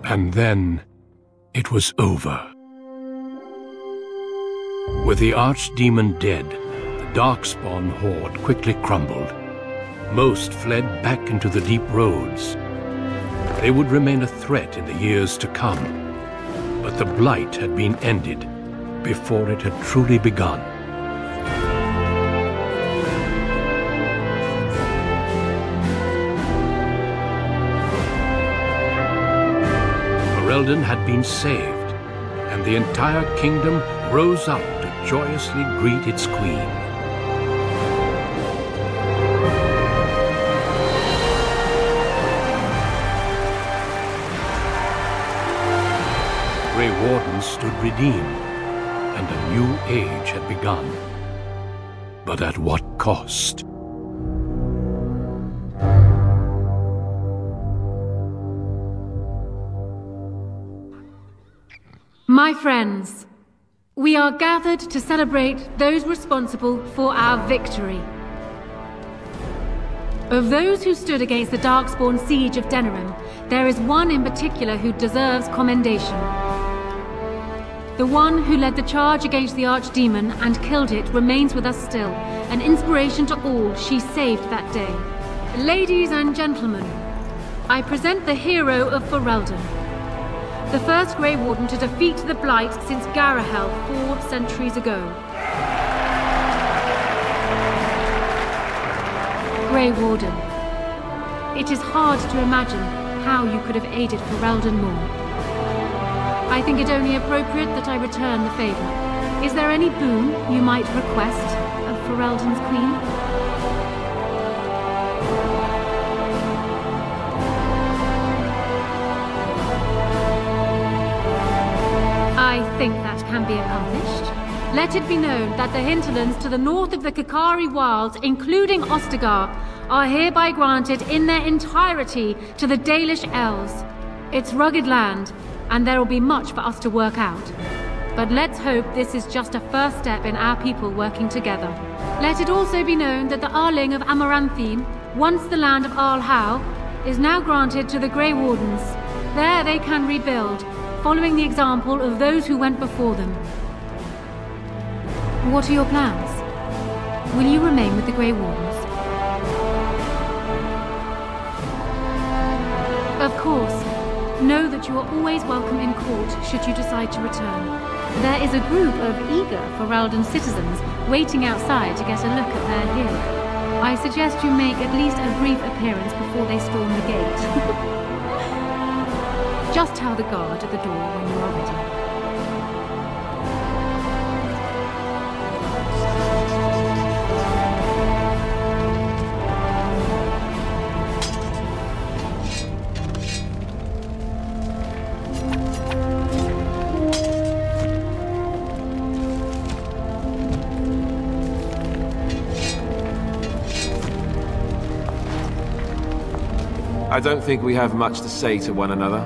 And then it was over. With the archdemon dead, the Darkspawn horde quickly crumbled. Most fled back into the deep roads. They would remain a threat in the years to come, but the blight had been ended before it had truly begun. Ferelden had been saved, and the entire kingdom rose up to joyously greet its queen. Grey Wardens stood redeemed, and a new age had begun. But at what cost? My friends, we are gathered to celebrate those responsible for our victory. Of those who stood against the Darkspawn siege of Denerim, there is one in particular who deserves commendation. The one who led the charge against the Archdemon and killed it remains with us still, an inspiration to all she saved that day. Ladies and gentlemen, I present the hero of Ferelden, the first Grey Warden to defeat the Blight since Garahel 4 centuries ago. Grey Warden, it is hard to imagine how you could have aided Ferelden more. I think it only appropriate that I return the favor. Is there any boon you might request of Ferelden's queen? I think that can be accomplished. Let it be known that the hinterlands to the north of the Kakari Wilds, including Ostagar, are hereby granted in their entirety to the Dalish Elves. It's rugged land, and there will be much for us to work out. But let's hope this is just a first step in our people working together. Let it also be known that the Arling of Amaranthine, once the land of Arlhow, is now granted to the Grey Wardens. There they can rebuild, following the example of those who went before them. What are your plans? Will you remain with the Grey Wardens? Of course. Know that you are always welcome in court should you decide to return. There is a group of eager Ferelden citizens waiting outside to get a look at their hero. I suggest you make at least a brief appearance before they storm the gate. Just tell the guard at the door when you are ready. I don't think we have much to say to one another.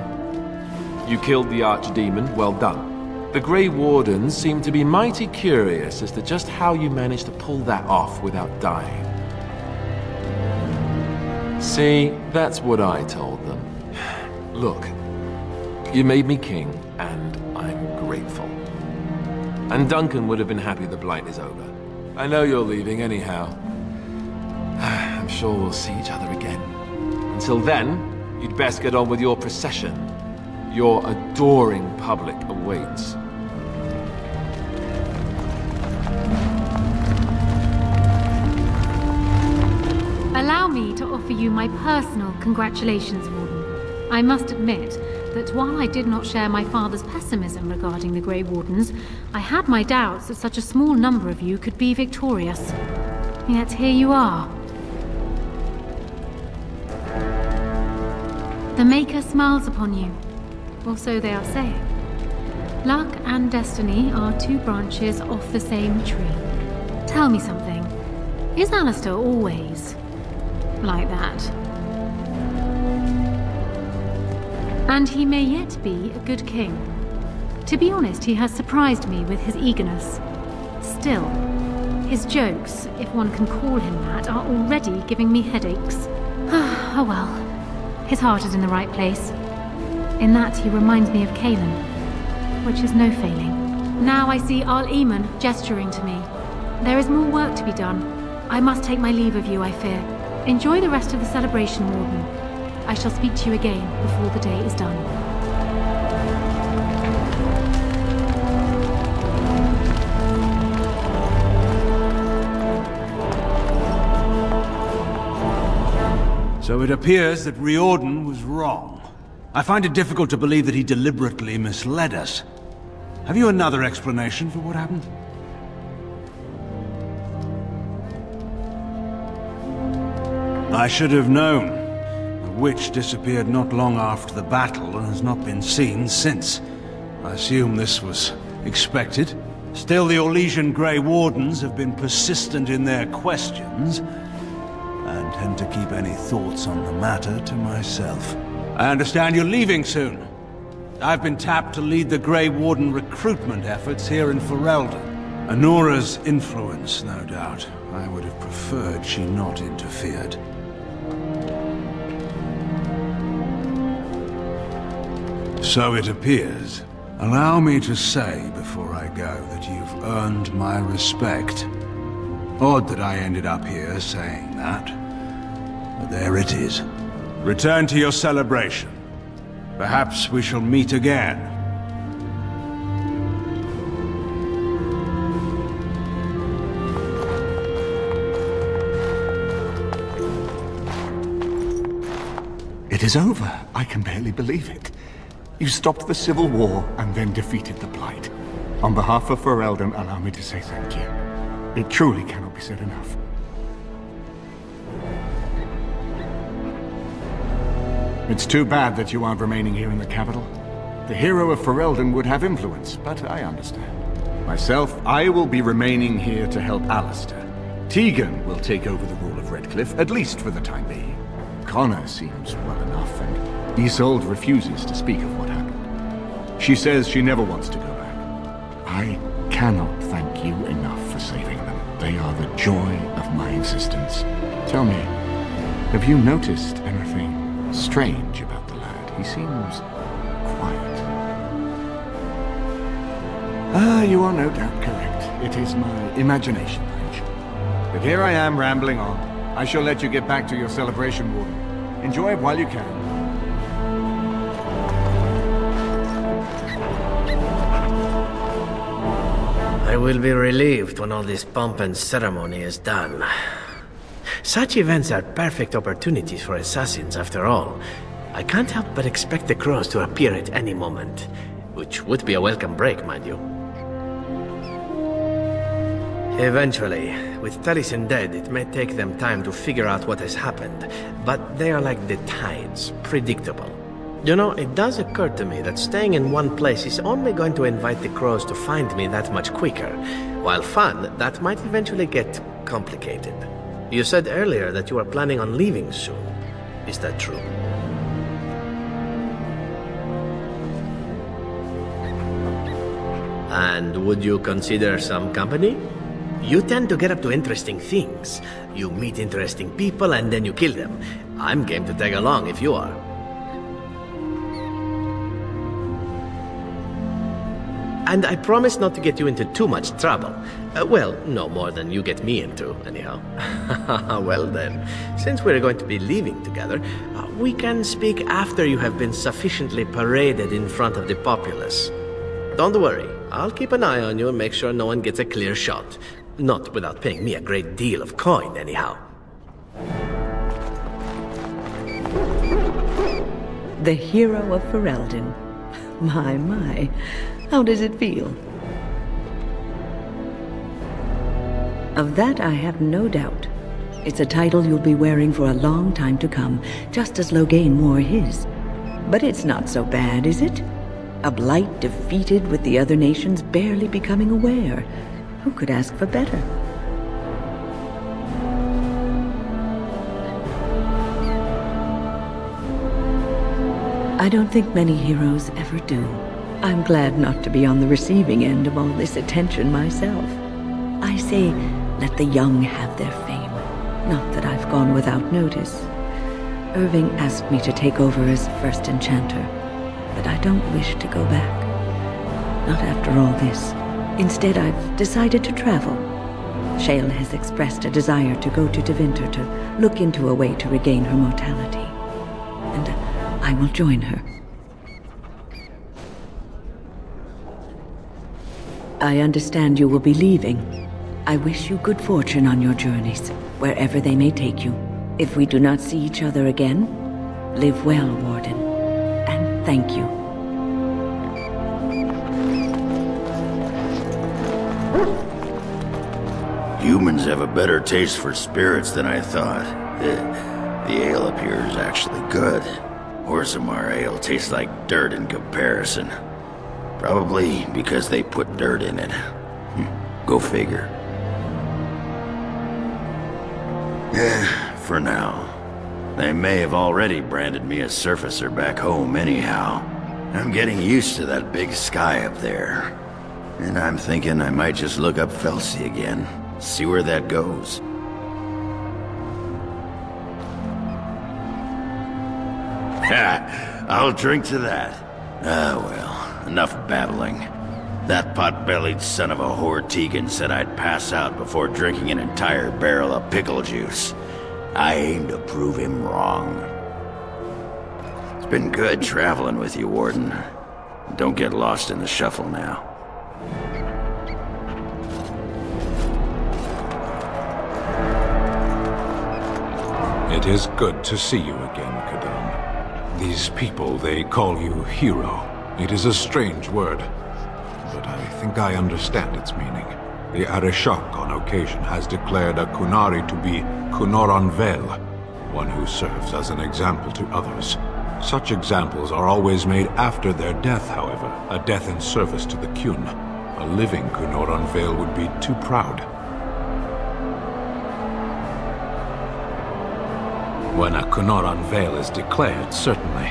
You killed the Archdemon, well done. The Grey Wardens seem to be mighty curious as to just how you managed to pull that off without dying. See, that's what I told them. Look, you made me king, and I'm grateful. And Duncan would have been happy the Blight is over. I know you're leaving anyhow. I'm sure we'll see each other again. Until then, you'd best get on with your procession. Your adoring public awaits. Allow me to offer you my personal congratulations, Warden. I must admit that while I did not share my father's pessimism regarding the Grey Wardens, I had my doubts that such a small number of you could be victorious. Yet here you are. The Maker smiles upon you, or so they are saying. Luck and destiny are two branches off the same tree. Tell me something. Is Alistair always like that? And he may yet be a good king. To be honest, he has surprised me with his eagerness. Still, his jokes, if one can call him that, are already giving me headaches. Oh well. His heart is in the right place. In that he reminds me of Kaelin, which is no failing. Now I see Al-Eamon gesturing to me. There is more work to be done. I must take my leave of you, I fear. Enjoy the rest of the celebration, Warden. I shall speak to you again before the day is done. So it appears that Riordan was wrong. I find it difficult to believe that he deliberately misled us. Have you another explanation for what happened? I should have known. The witch disappeared not long after the battle and has not been seen since. I assume this was expected. Still, the Orlesian Grey Wardens have been persistent in their questions. I intend to keep any thoughts on the matter to myself. I understand you're leaving soon. I've been tapped to lead the Grey Warden recruitment efforts here in Ferelden. Anora's influence, no doubt. I would have preferred she not interfered. So it appears. Allow me to say before I go that you've earned my respect. Odd that I ended up here saying that. But there it is. Return to your celebration. Perhaps we shall meet again. It is over. I can barely believe it. You stopped the Civil War and then defeated the Blight. On behalf of Ferelden, allow me to say thank you. It truly cannot be said enough. It's too bad that you aren't remaining here in the capital. The hero of Ferelden would have influence, but I understand. Myself, I will be remaining here to help Alistair. Tegan will take over the rule of Redcliffe, at least for the time being. Connor seems well enough, and Isolde refuses to speak of what happened. She says she never wants to go back. I cannot thank you enough for saving them. They are the joy of my existence. Tell me, have you noticed anything strange about the lad? He seems quiet. Ah, you are no doubt correct. It is my imagination, Range. But here I am rambling on. I shall let you get back to your celebration, Warden. Enjoy it while you can. I will be relieved when all this pomp and ceremony is done. Such events are perfect opportunities for assassins, after all. I can't help but expect the crows to appear at any moment, which would be a welcome break, mind you. Eventually, with Taliesin dead, it may take them time to figure out what has happened, but they are like the tides, predictable. You know, it does occur to me that staying in one place is only going to invite the crows to find me that much quicker, while fun, that might eventually get complicated. You said earlier that you are planning on leaving soon. Is that true? And would you consider some company? You tend to get up to interesting things. You meet interesting people and then you kill them. I'm game to tag along if you are. And I promise not to get you into too much trouble. Well, no more than you get me into, anyhow. Well then, since we're going to be leaving together, we can speak after you have been sufficiently paraded in front of the populace. Don't worry, I'll keep an eye on you and make sure no one gets a clear shot. Not without paying me a great deal of coin, anyhow. The hero of Ferelden. My. How does it feel? Of that I have no doubt. It's a title you'll be wearing for a long time to come, just as Loghain wore his. But it's not so bad, is it? A blight defeated with the other nations barely becoming aware. Who could ask for better? I don't think many heroes ever do. I'm glad not to be on the receiving end of all this attention myself. I say, let the young have their fame. Not that I've gone without notice. Irving asked me to take over as first enchanter. but I don't wish to go back. Not after all this. Instead, I've decided to travel. Shale has expressed a desire to go to Tevinter to look into a way to regain her mortality. And I will join her. I understand you will be leaving. I wish you good fortune on your journeys, wherever they may take you. If we do not see each other again, live well, Warden. And thank you. Humans have a better taste for spirits than I thought. The ale up here is actually good. Orzammar ale tastes like dirt in comparison. Probably because they put dirt in it. Go figure. For now. They may have already branded me a surfacer back home anyhow. I'm getting used to that big sky up there. And I'm thinking I might just look up Felsi again. See where that goes. Ha! I'll drink to that. Ah, well, enough babbling. That pot-bellied son of a whore Tegan said I'd pass out before drinking an entire barrel of pickle juice. I aim to prove him wrong. It's been good traveling with you, Warden. Don't get lost in the shuffle now. It is good to see you again, Kadan. These people, they call you hero. It is a strange word, but I think I understand its meaning. The Arishok on occasion has declared a Kunari to be Kunoran Vel, one who serves as an example to others. Such examples are always made after their death, however, a death in service to the Kyun. A living Kunoran Vel would be too proud. When a Kunoran Vel is declared, certainly.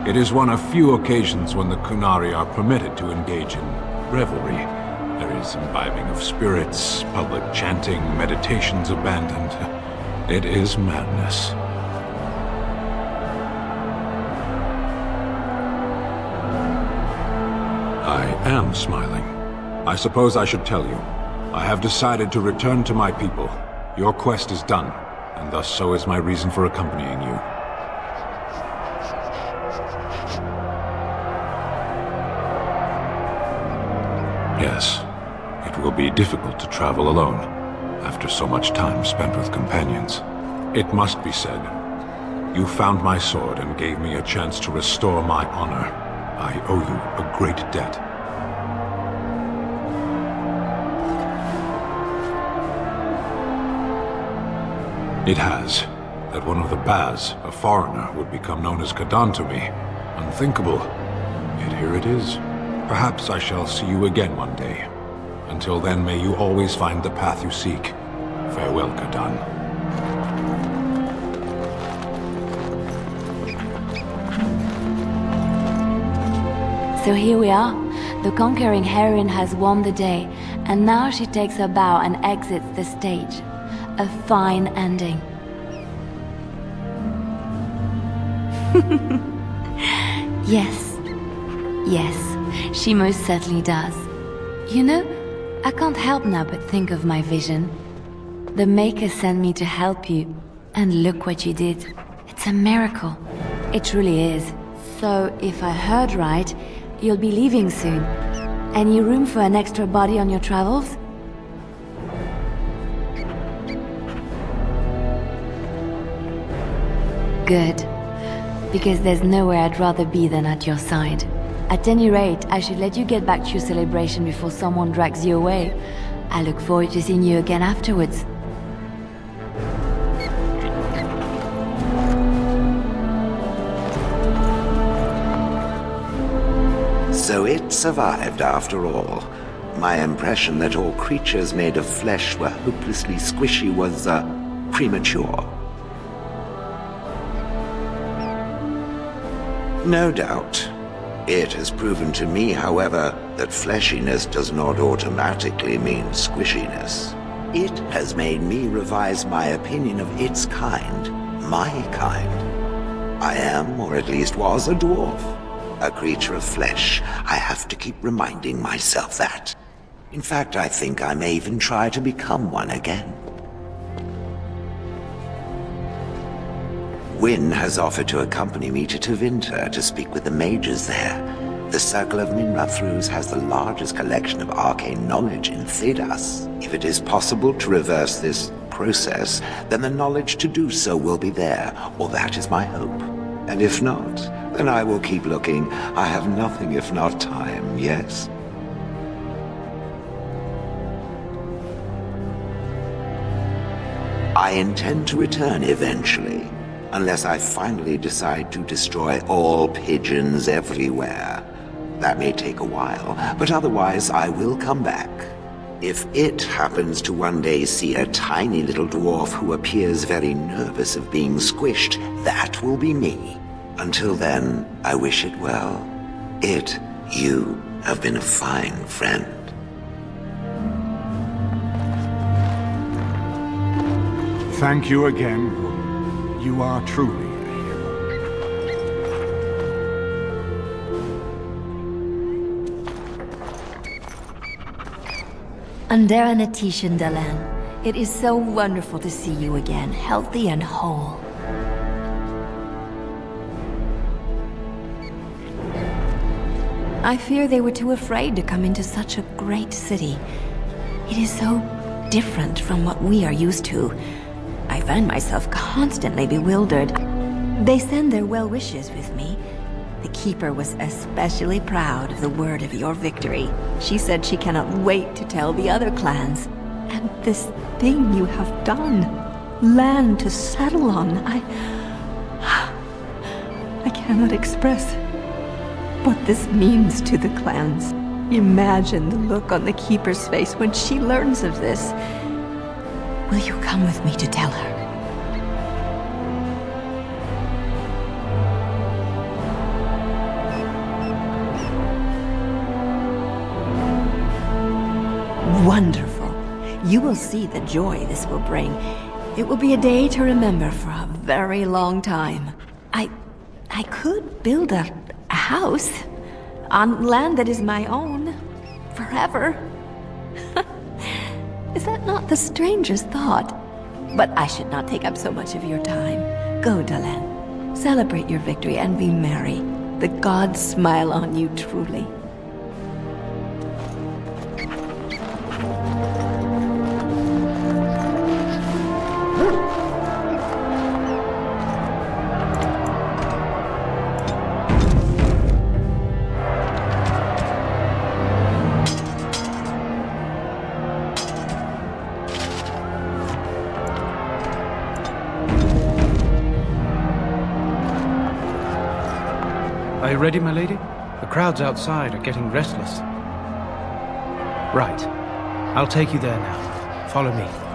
It is one of few occasions when the Kunari are permitted to engage in revelry. There is imbibing of spirits, public chanting, meditations abandoned. It is madness. I am smiling. I suppose I should tell you. I have decided to return to my people. Your quest is done. And thus so is my reason for accompanying you. Yes, it will be difficult to travel alone, after so much time spent with companions. It must be said, you found my sword and gave me a chance to restore my honor. I owe you a great debt. It has. That one of the Baz, a foreigner, would become known as Kadan to me. Unthinkable. Yet here it is. Perhaps I shall see you again one day. Until then, may you always find the path you seek. Farewell, Kadan. So here we are. The conquering heroine has won the day, and now she takes her bow and exits the stage. A fine ending. Yes. Yes, she most certainly does. You know, I can't help now but think of my vision. The Maker sent me to help you, and look what you did. It's a miracle. It truly is. So, if I heard right, you'll be leaving soon. Any room for an extra body on your travels? Good. Because there's nowhere I'd rather be than at your side. At any rate, I should let you get back to your celebration before someone drags you away. I look forward to seeing you again afterwards. So it survived after all. My impression that all creatures made of flesh were hopelessly squishy was, premature. No doubt. It has proven to me, however, that fleshiness does not automatically mean squishiness. It has made me revise my opinion of its kind, my kind. I am, or at least was, a dwarf. a creature of flesh. I have to keep reminding myself that. In fact, I think I may even try to become one again. Wynne has offered to accompany me to Tevinter to speak with the mages there. The Circle of Minrathrus has the largest collection of arcane knowledge in Thedas. If it is possible to reverse this process, then the knowledge to do so will be there, or that is my hope. And if not, then I will keep looking. I have nothing if not time, yes? I intend to return eventually, unless I finally decide to destroy all pigeons everywhere. That may take a while, but otherwise I will come back. If it happens to one day see a tiny little dwarf who appears very nervous of being squished, that will be me. Until then, I wish it well. You have been a fine friend. Thank you again, Wynne. You are truly a hero. Andera Natishan Dalan, it is so wonderful to see you again, healthy and whole. I fear they were too afraid to come into such a great city. It is so different from what we are used to. I find myself constantly bewildered. They send their well wishes with me. The Keeper was especially proud of the word of your victory. She said she cannot wait to tell the other clans. And this thing you have done, land to settle on, I cannot express what this means to the clans. Imagine the look on the Keeper's face when she learns of this. Will you come with me to tell her? Wonderful. You will see the joy this will bring. It will be a day to remember for a very long time. I could build a house on land that is my own forever. Is that not the strangest thought? But I should not take up so much of your time. Go, Dalan. Celebrate your victory and be merry. The gods smile on you truly. Are you ready, my lady? The crowds outside are getting restless. Right. I'll take you there now. Follow me.